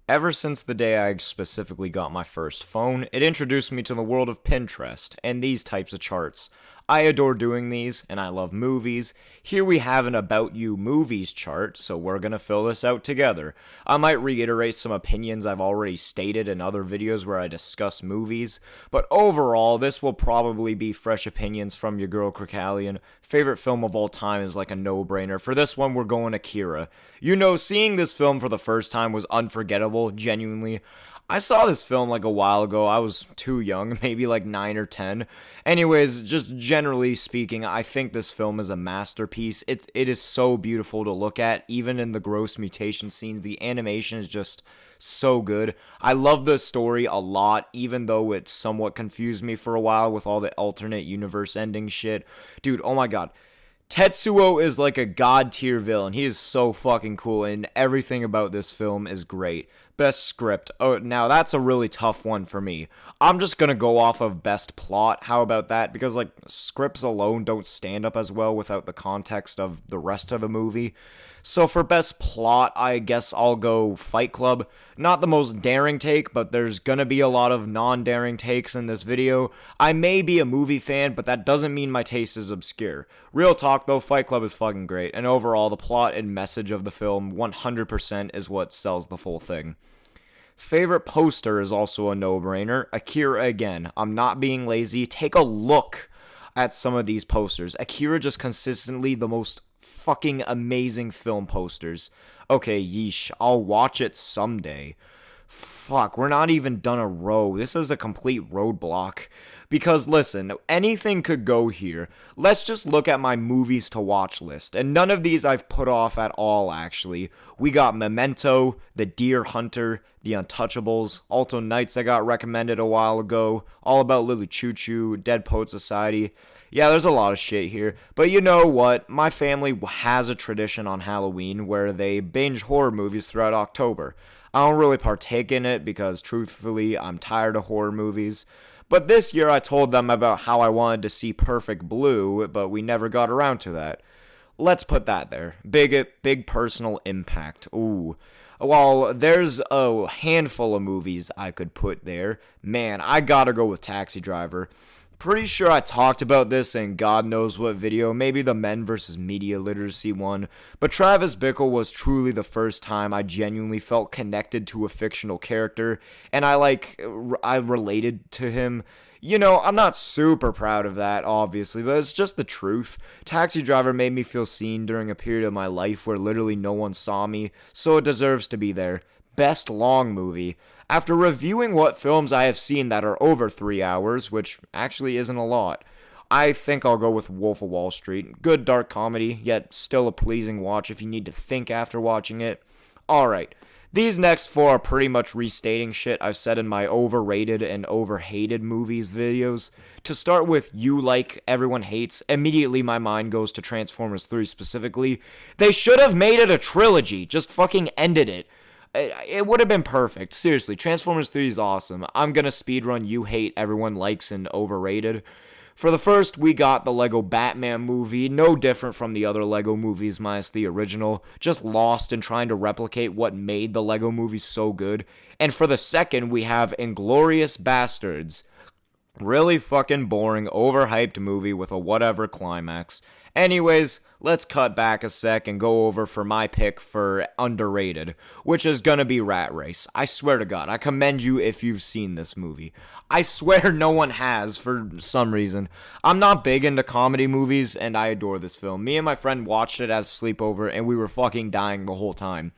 Ever since the day I specifically got my first phone, it introduced me to the world of Pinterest and these types of charts. I adore doing these, and I love movies. Here we have an About You Movies chart, so we're gonna fill this out together. I might reiterate some opinions I've already stated in other videos where I discuss movies, but overall, this will probably be fresh opinions from your girl Cricalian. Favorite film of all time is like a no-brainer. For this one, we're going Akira. You know, seeing this film for the first time was unforgettable, genuinely. I saw this film like a while ago. I was too young, maybe like 9 or 10. Anyways, just generally speaking, I think this film is a masterpiece. It is so beautiful to look at, even in the gross mutation scenes. The animation is just so good. I love the story a lot, even though it somewhat confused me for a while with all the alternate universe ending shit. Dude, oh my god. Tetsuo is like a god tier villain. He is so fucking cool, and everything about this film is great. Best script. Oh, now that's a really tough one for me. I'm just gonna go off of best plot. How about that? Because, like, scripts alone don't stand up as well without the context of the rest of the movie. So for best plot, I guess I'll go Fight Club. Not the most daring take, but there's gonna be a lot of non-daring takes in this video. I may be a movie fan, but that doesn't mean my taste is obscure. Real talk though, Fight Club is fucking great, and overall, the plot and message of the film 100% is what sells the full thing. Favorite poster is also a no-brainer. Akira again. I'm not being lazy. Take a look at some of these posters. Akira just consistently the most fucking amazing film posters. Okay, yeesh. I'll watch it someday. Fuck, we're not even done a row. This is a complete roadblock. Because listen, anything could go here. Let's just look at my movies to watch list. And none of these I've put off at all, actually. We got Memento, The Deer Hunter, The Untouchables, Alto Knights I got recommended a while ago, All About Lily Choo Choo, Dead Poet Society. Yeah, there's a lot of shit here. But you know what? My family has a tradition on Halloween where they binge horror movies throughout October. I don't really partake in it because, truthfully, I'm tired of horror movies. But this year I told them about how I wanted to see Perfect Blue, but we never got around to that. Let's put that there. Big personal impact. Ooh. Well, there's a handful of movies I could put there. Man, I gotta go with Taxi Driver. Pretty sure I talked about this in God knows what video, maybe the Men vs. Media Literacy one, but Travis Bickle was truly the first time I genuinely felt connected to a fictional character, and I related to him. You know, I'm not super proud of that, obviously, but it's just the truth. Taxi Driver made me feel seen during a period of my life where literally no one saw me, so it deserves to be there. Best long movie. After reviewing what films I have seen that are over 3 hours, which actually isn't a lot, I think I'll go with Wolf of Wall Street. Good dark comedy, yet still a pleasing watch if you need to think after watching it. Alright, these next four are pretty much restating shit I've said in my overrated and overhated movies videos. To start with, You Like, Everyone Hates, immediately my mind goes to Transformers 3 specifically. They should have made it a trilogy, just fucking ended it. It would have been perfect. Seriously, Transformers 3 is awesome. I'm gonna speedrun You Hate, Everyone Likes, and Overrated. For the first, we got the Lego Batman movie, no different from the other Lego movies minus the original, just lost in trying to replicate what made the Lego movies so good. And for the second, we have Inglourious Bastards. Really fucking boring, overhyped movie with a whatever climax. Anyways, let's cut back a sec and go over for my pick for underrated, which is gonna be Rat Race. I swear to God, I commend you if you've seen this movie. I swear no one has for some reason. I'm not big into comedy movies, and I adore this film. Me and my friend watched it as a sleepover, and we were fucking dying the whole time.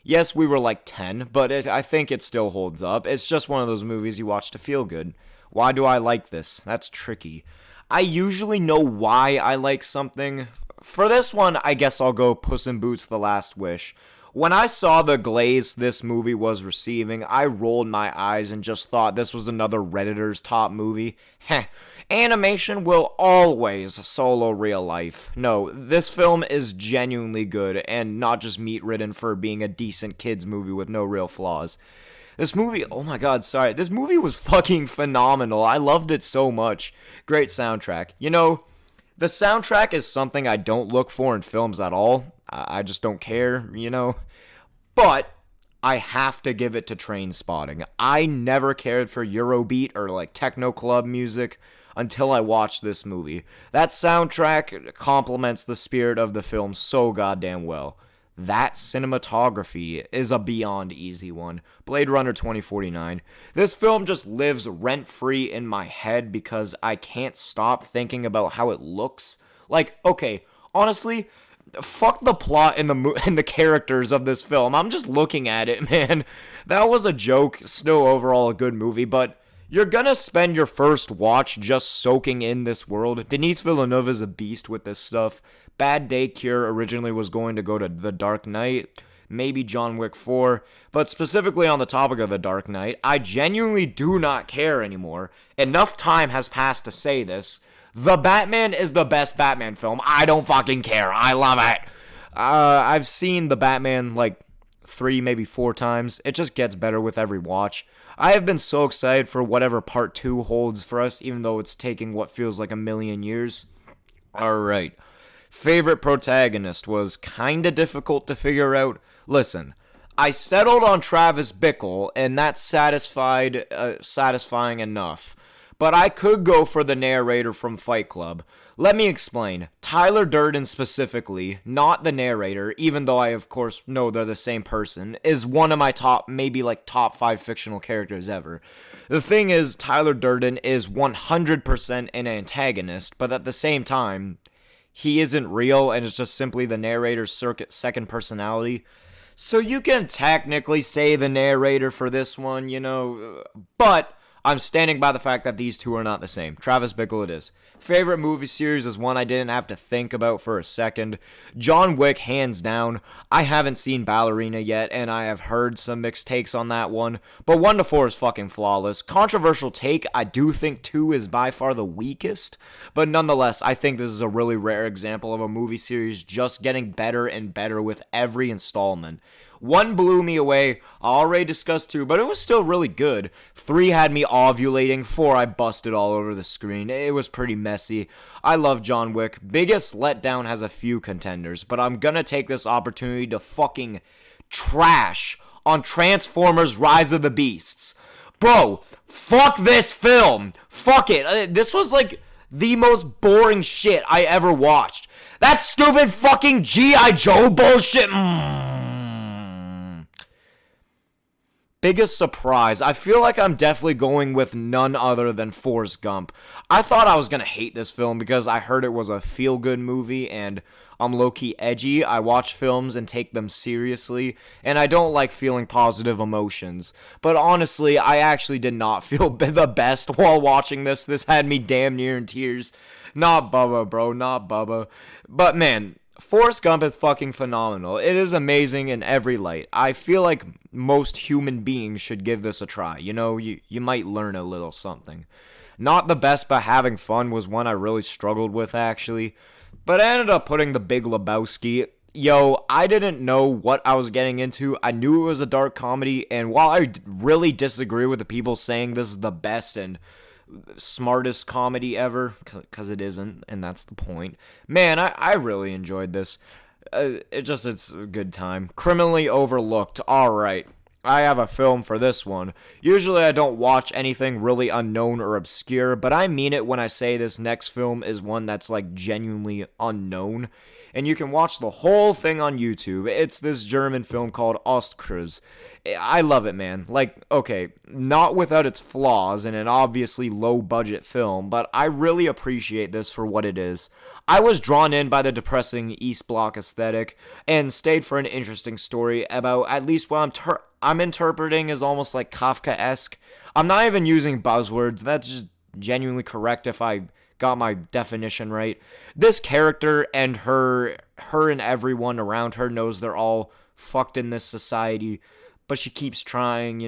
Yes, we were like 10, but I think it still holds up. It's just one of those movies you watch to feel good. Why do I like this? That's tricky. I usually know why I like something. For this one, I guess I'll go Puss in Boots: The Last Wish. When I saw the glaze this movie was receiving, I rolled my eyes and just thought this was another Redditor's top movie. Heh. Animation will always solo real life. No, this film is genuinely good and not just meat-ridden for being a decent kids movie with no real flaws. This movie, oh my god, sorry. This movie was fucking phenomenal. I loved it so much. Great soundtrack. You know, the soundtrack is something I don't look for in films at all. I just don't care, you know. But I have to give it to Trainspotting. I never cared for Eurobeat or like techno club music until I watched this movie. That soundtrack complements the spirit of the film so goddamn well. That cinematography is a beyond easy one. Blade Runner 2049. This film just lives rent-free in my head because I can't stop thinking about how it looks. Like, okay, honestly, fuck the plot and the characters of this film. I'm just looking at it, man. That was a joke. Still overall a good movie, but you're gonna spend your first watch just soaking in this world. Denis Villeneuve is a beast with this stuff. Bad Day Cure originally was going to go to The Dark Knight, maybe John Wick 4, but specifically on the topic of The Dark Knight, I genuinely do not care anymore. Enough time has passed to say this. The Batman is the best Batman film. I don't fucking care. I love it. I've seen The Batman like 3, maybe 4 times. It just gets better with every watch. I have been so excited for whatever part 2 holds for us, even though it's taking what feels like a million years. Alright. Favorite protagonist was kinda difficult to figure out. Listen, I settled on Travis Bickle, and that's satisfying enough. But I could go for the narrator from Fight Club. Let me explain. Tyler Durden specifically, not the narrator, even though I of course know they're the same person, is one of my maybe top 5 fictional characters ever. The thing is, Tyler Durden is 100% an antagonist, but at the same time, he isn't real and it's just simply the narrator's second personality. So you can technically say the narrator for this one, but I'm standing by the fact that these two are not the same. Travis Bickle it is. Favorite movie series is one I didn't have to think about for a second. John Wick, hands down. I haven't seen Ballerina yet, and I have heard some mixed takes on that one. But 1 to 4 is fucking flawless. Controversial take, I do think 2 is by far the weakest. But nonetheless, I think this is a really rare example of a movie series just getting better and better with every installment. 1 blew me away. I already discussed 2, but it was still really good. 3 had me ovulating. 4, I busted all over the screen. It was pretty messy. I love John Wick. Biggest letdown has a few contenders, but I'm gonna take this opportunity to fucking trash on Transformers Rise of the Beasts. Bro, fuck this film. Fuck it. This was like the most boring shit I ever watched. That stupid fucking G.I. Joe bullshit. Biggest surprise, I feel like I'm definitely going with none other than Forrest Gump. I thought I was going to hate this film because I heard it was a feel-good movie and I'm low-key edgy. I watch films and take them seriously, and I don't like feeling positive emotions. But honestly, I actually did not feel the best while watching this. This had me damn near in tears. Not Bubba, bro, not Bubba. But man, Forrest Gump is fucking phenomenal. It is amazing in every light. I feel like most human beings should give this a try. You might learn a little something. Not the best, but having fun was one I really struggled with, actually. But I ended up putting The Big Lebowski. Yo, I didn't know what I was getting into. I knew it was a dark comedy, and while I really disagree with the people saying this is the best and smartest comedy ever, because it isn't, and that's the point. Man, I really enjoyed this. It's a good time. Criminally Overlooked. Alright, I have a film for this one. Usually I don't watch anything really unknown or obscure, but I mean it when I say this next film is one that's like genuinely unknown. And you can watch the whole thing on YouTube. It's this German film called Ostkreuz. I love it, man. Like, okay, not without its flaws and an obviously low-budget film, but I really appreciate this for what it is. I was drawn in by the depressing East Bloc aesthetic and stayed for an interesting story about at least what I'm interpreting as almost like Kafka-esque. I'm not even using buzzwords. That's just genuinely correct if I got my definition right. This character and her and everyone around her knows they're all fucked in this society, but she keeps trying,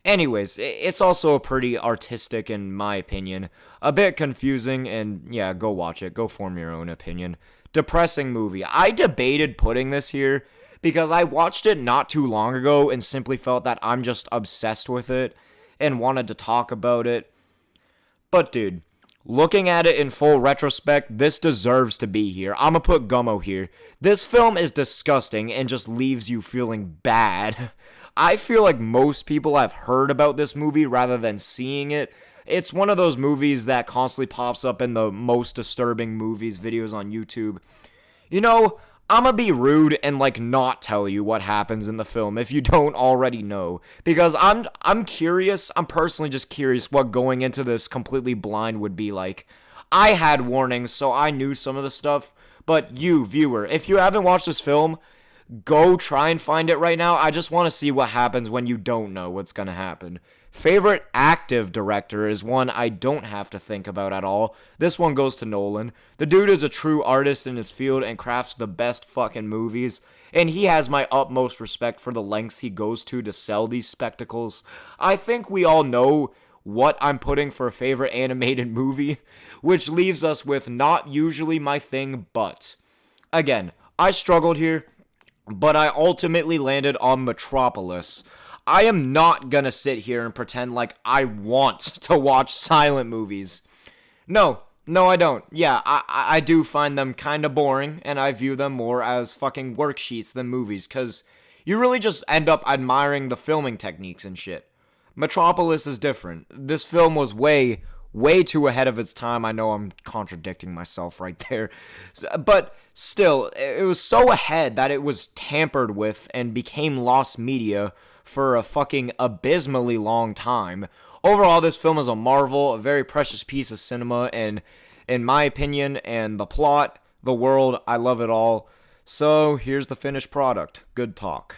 anyways, it's also a pretty artistic, in my opinion, a bit confusing, and yeah, go watch it, go form your own opinion. Depressing movie. I debated putting this here because I watched it not too long ago and simply felt that I'm just obsessed with it and wanted to talk about it. But dude, Looking at it in full retrospect, this deserves to be here. I'm gonna put Gummo here. This film is disgusting and just leaves you feeling bad. I feel like most people have heard about this movie rather than seeing it. It's one of those movies that constantly pops up in the most disturbing movies videos on YouTube. You know, I'm gonna be rude and like not tell you what happens in the film if you don't already know, because I'm curious. I'm personally just curious what going into this completely blind would be like. I had warnings, so I knew some of the stuff, but you, viewer, if you haven't watched this film, go try and find it right now. I just want to see what happens when you don't know what's gonna happen. Favorite active director is one I don't have to think about at all. This one goes to Nolan. The dude is a true artist in his field and crafts the best fucking movies. And he has my utmost respect for the lengths he goes to sell these spectacles. I think we all know what I'm putting for a favorite animated movie, which leaves us with not usually my thing, but. Again, I struggled here, but I ultimately landed on Metropolis. I am not gonna sit here and pretend like I want to watch silent movies. No, I don't. Yeah, I do find them kind of boring, and I view them more as fucking worksheets than movies, because you really just end up admiring the filming techniques and shit. Metropolis is different. This film was way too ahead of its time. I know I'm contradicting myself right there. But still, it was so ahead that it was tampered with and became lost media for a fucking abysmally long time. Overall, this film is a marvel, a very precious piece of cinema, and in my opinion, and the plot, the world, I love it all. So here's the finished product. Good talk.